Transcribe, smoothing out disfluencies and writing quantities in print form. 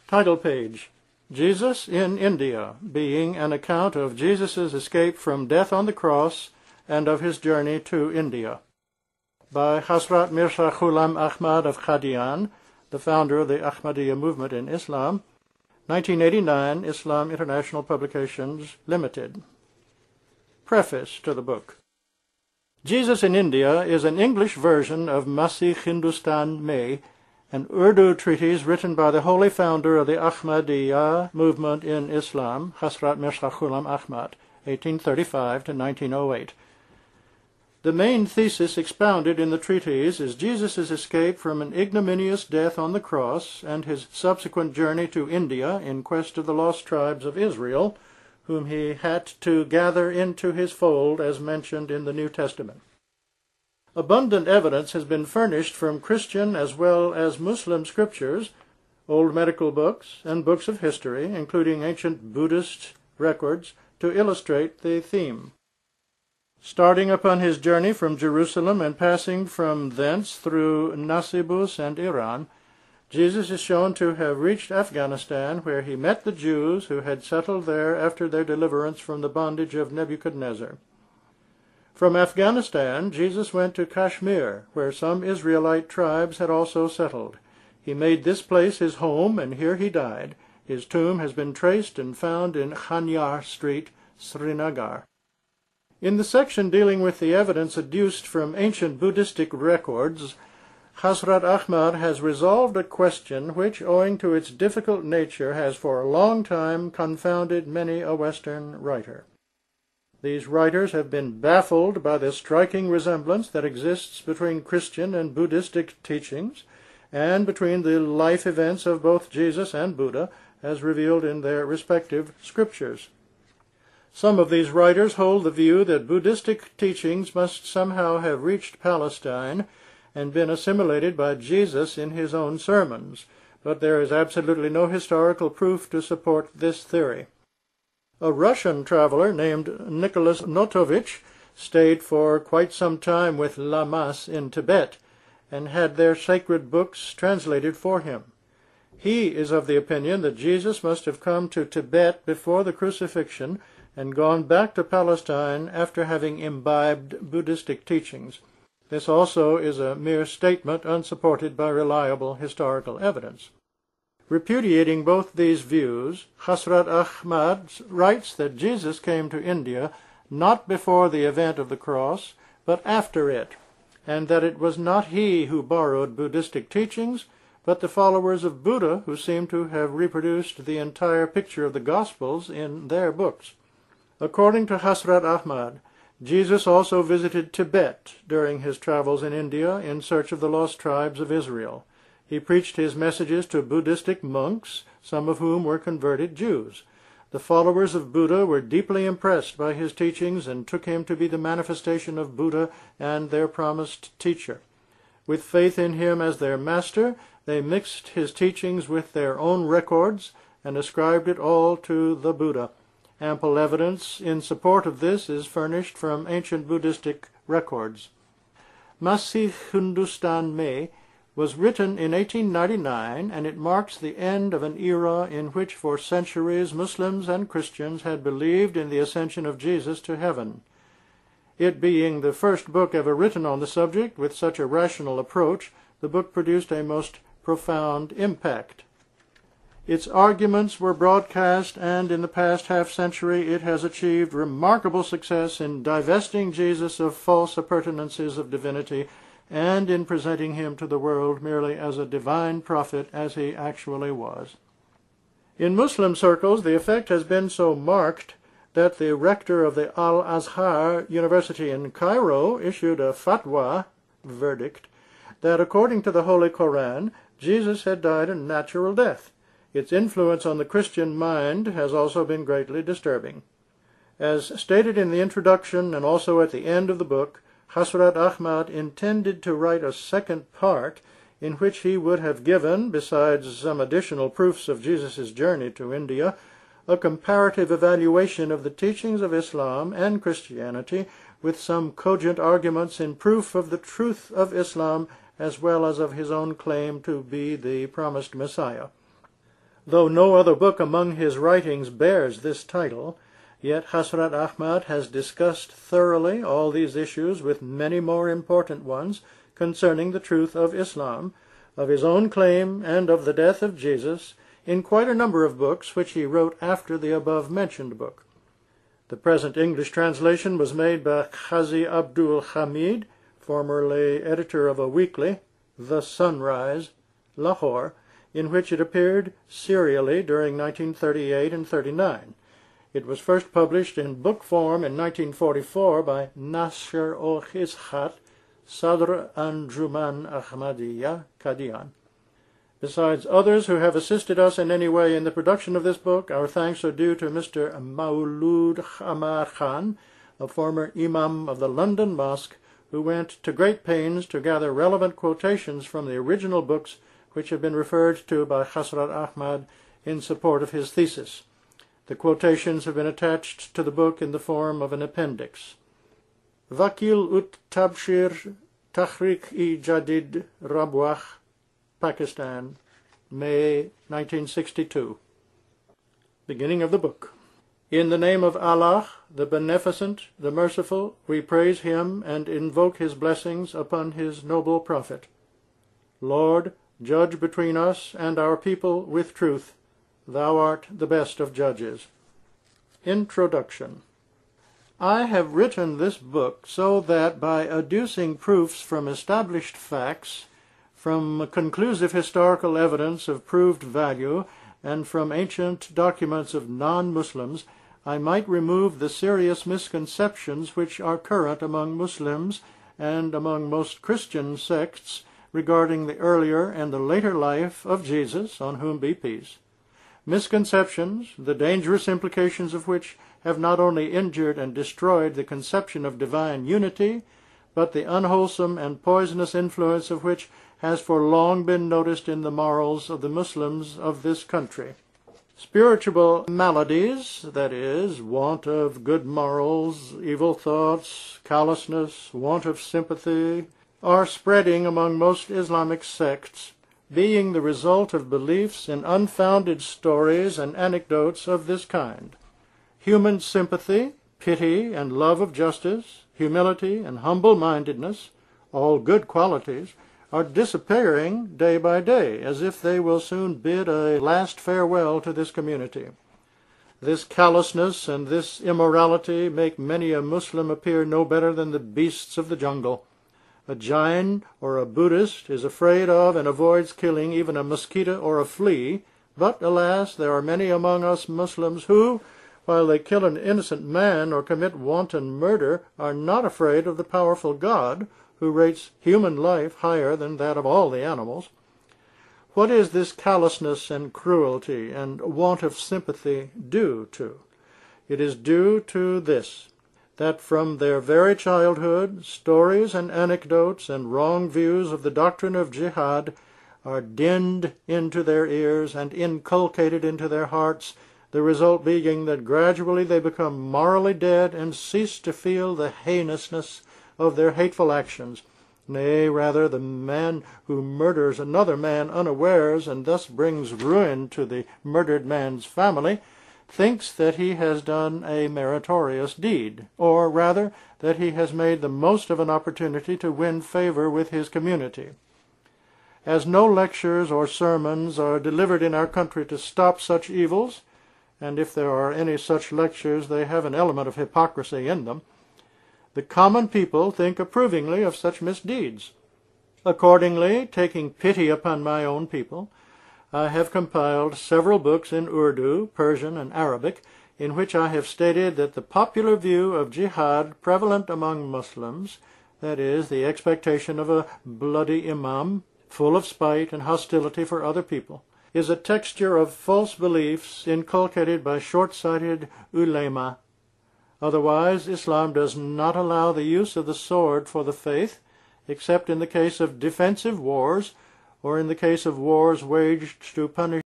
Title page: Jesus in India, being an account of Jesus' escape from death on the cross and of his journey to India. By Hazrat Mirza Ghulam Ahmad of Qadian, the founder of the Ahmadiyya movement in Islam, 1989, Islam International Publications, Limited. Preface to the book. Jesus in India is an English version of Masih Hindustan Mein, an Urdu treatise written by the holy founder of the Ahmadiyya movement in Islam, Hazrat Mirza Ghulam Ahmad, 1835 to 1908. The main thesis expounded in the treatise is Jesus' escape from an ignominious death on the cross and his subsequent journey to India in quest of the lost tribes of Israel, whom he had to gather into his fold as mentioned in the New Testament. Abundant evidence has been furnished from Christian as well as Muslim scriptures, old medical books, and books of history, including ancient Buddhist records, to illustrate the theme. Starting upon his journey from Jerusalem and passing from thence through Nablus and Iran, Jesus is shown to have reached Afghanistan, where he met the Jews who had settled there after their deliverance from the bondage of Nebuchadnezzar. From Afghanistan, Jesus went to Kashmir, where some Israelite tribes had also settled. He made this place his home, and here he died. His tomb has been traced and found in Khanyar Street, Srinagar. In the section dealing with the evidence adduced from ancient Buddhistic records, Hazrat Ahmad has resolved a question which, owing to its difficult nature, has for a long time confounded many a Western writer. These writers have been baffled by the striking resemblance that exists between Christian and Buddhistic teachings, and between the life events of both Jesus and Buddha, as revealed in their respective scriptures. Some of these writers hold the view that Buddhistic teachings must somehow have reached Palestine and been assimilated by Jesus in his own sermons, but there is absolutely no historical proof to support this theory. A Russian traveler named Nicholas Notovich stayed for quite some time with lamas in Tibet and had their sacred books translated for him. He is of the opinion that Jesus must have come to Tibet before the crucifixion and gone back to Palestine after having imbibed Buddhistic teachings. This also is a mere statement unsupported by reliable historical evidence. Repudiating both these views, Hazrat Ahmad writes that Jesus came to India not before the event of the cross, but after it, and that it was not he who borrowed Buddhistic teachings, but the followers of Buddha who seem to have reproduced the entire picture of the Gospels in their books. According to Hazrat Ahmad, Jesus also visited Tibet during his travels in India in search of the lost tribes of Israel. He preached his messages to Buddhistic monks, some of whom were converted Jews. The followers of Buddha were deeply impressed by his teachings and took him to be the manifestation of Buddha and their promised teacher. With faith in him as their master, they mixed his teachings with their own records and ascribed it all to the Buddha. Ample evidence in support of this is furnished from ancient Buddhistic records. Masih Hindustan Mein was written in 1899, and it marks the end of an era in which for centuries Muslims and Christians had believed in the ascension of Jesus to heaven. It being the first book ever written on the subject with such a rational approach, the book produced a most profound impact. Its arguments were broadcast, and in the past half-century it has achieved remarkable success in divesting Jesus of false appurtenances of divinity and in presenting him to the world merely as a divine prophet as he actually was. In Muslim circles, the effect has been so marked that the rector of the Al-Azhar University in Cairo issued a fatwa verdict that according to the Holy Koran, Jesus had died a natural death. Its influence on the Christian mind has also been greatly disturbing. As stated in the introduction and also at the end of the book, Hazrat Ahmad intended to write a second part in which he would have given, besides some additional proofs of Jesus' journey to India, a comparative evaluation of the teachings of Islam and Christianity with some cogent arguments in proof of the truth of Islam as well as of his own claim to be the promised Messiah. Though no other book among his writings bears this title, yet Hazrat Ahmad has discussed thoroughly all these issues with many more important ones concerning the truth of Islam, of his own claim, and of the death of Jesus, in quite a number of books which he wrote after the above-mentioned book. The present English translation was made by Qazi Abdul Hamid, formerly editor of a weekly, The Sunrise, Lahore, in which it appeared serially during 1938 and 39. It was first published in book form in 1944 by Nasr o Khizhat, Sadr Anjuman Ahmadiyya, Qadian. Besides others who have assisted us in any way in the production of this book, our thanks are due to Mr. Maulud Amar Khan, a former Imam of the London Mosque, who went to great pains to gather relevant quotations from the original books which have been referred to by Hazrat Ahmad in support of his thesis. The quotations have been attached to the book in the form of an appendix. Vakil ut Tabshir Tahrik-i Jadid Rabwah, Pakistan, May 1962. Beginning of the book. In the name of Allah, the Beneficent, the Merciful, we praise Him and invoke His blessings upon His noble Prophet. Lord, judge between us and our people with truth. Thou art the best of judges. Introduction. I have written this book so that by adducing proofs from established facts, from conclusive historical evidence of proved value, and from ancient documents of non-Muslims, I might remove the serious misconceptions which are current among Muslims and among most Christian sects regarding the earlier and the later life of Jesus, on whom be peace. Misconceptions, the dangerous implications of which have not only injured and destroyed the conception of divine unity, but the unwholesome and poisonous influence of which has for long been noticed in the morals of the Muslims of this country. Spiritual maladies, that is, want of good morals, evil thoughts, callousness, want of sympathy, are spreading among most Islamic sects, being the result of beliefs in unfounded stories and anecdotes of this kind. Human sympathy, pity, and love of justice, humility, and humble-mindedness, all good qualities, are disappearing day by day, as if they will soon bid a last farewell to this community. This callousness and this immorality make many a Muslim appear no better than the beasts of the jungle. A Jain or a Buddhist is afraid of and avoids killing even a mosquito or a flea, but, alas, there are many among us Muslims who, while they kill an innocent man or commit wanton murder, are not afraid of the powerful God, who rates human life higher than that of all the animals. What is this callousness and cruelty and want of sympathy due to? It is due to this, that from their very childhood, stories and anecdotes and wrong views of the doctrine of jihad are dinned into their ears and inculcated into their hearts, the result being that gradually they become morally dead and cease to feel the heinousness of their hateful actions. Nay, rather, the man who murders another man unawares and thus brings ruin to the murdered man's family thinks that he has done a meritorious deed, or rather that he has made the most of an opportunity to win favor with his community. As no lectures or sermons are delivered in our country to stop such evils, and if there are any such lectures they have an element of hypocrisy in them, the common people think approvingly of such misdeeds. Accordingly, taking pity upon my own people, I have compiled several books in Urdu, Persian, and Arabic, in which I have stated that the popular view of jihad prevalent among Muslims, that is, the expectation of a bloody Imam, full of spite and hostility for other people, is a texture of false beliefs inculcated by short-sighted ulema. Otherwise, Islam does not allow the use of the sword for the faith, except in the case of defensive wars, or in the case of wars waged to punish